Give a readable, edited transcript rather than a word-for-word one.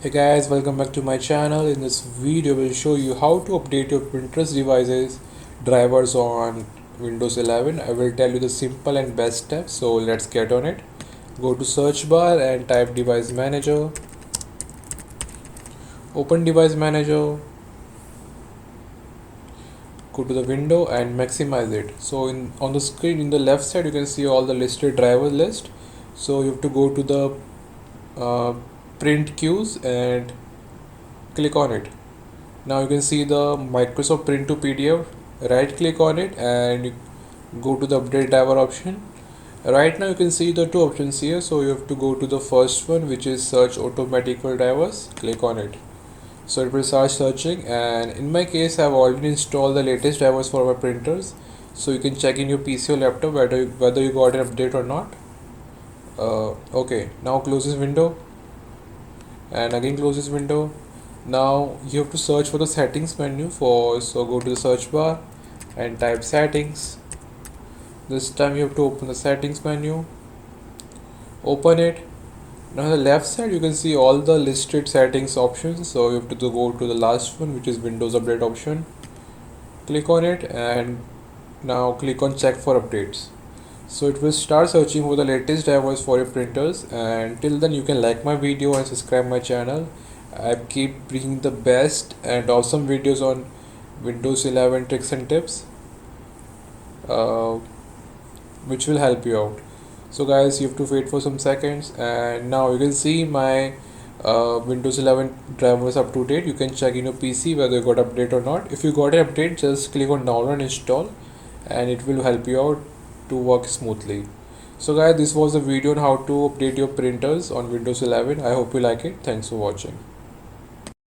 Hey guys, welcome back to my channel. In this video, we'll show you how to update your printers devices drivers on Windows 11. I will tell you the simple and best steps. So let's get on it. Go to search bar and type device manager. Open device manager. Go to the window and maximize it. So on the screen in the left side, you can see all the listed driver list. So you have to go to the uh, print queues and click on it. Now you can see the Microsoft Print to PDF. Right click on it and you go to the update driver option. Right now you can see the two options here, so you have to go to the first one, which is search automatic for drivers. Click on it, so it will start searching, and in my case I have already installed the latest drivers for my printers, so you can check in your PC or laptop whether you got an update or not. Okay, now close this window and again close this window. Now you have to search for the settings menu, so go to the search bar and type settings. This time you have to open the settings menu, open it. Now on the left side you can see all the listed settings options, so you have to go to the last one, which is Windows Update option. Click on it and now click on check for updates. So it will start searching for the latest drivers for your printers, and till then you can like my video and subscribe my channel. I keep bringing the best and awesome videos on Windows 11 tricks and tips, uh, which will help you out. So guys, you have to wait for some seconds, and now you can see my Windows 11 drivers up to date. You can check in your PC whether you got update or not. If you got an update, just click on download and install, and it will help you out to work smoothly. So guys, this was a video on how to update your printers on Windows 11. I hope you like it. Thanks for watching.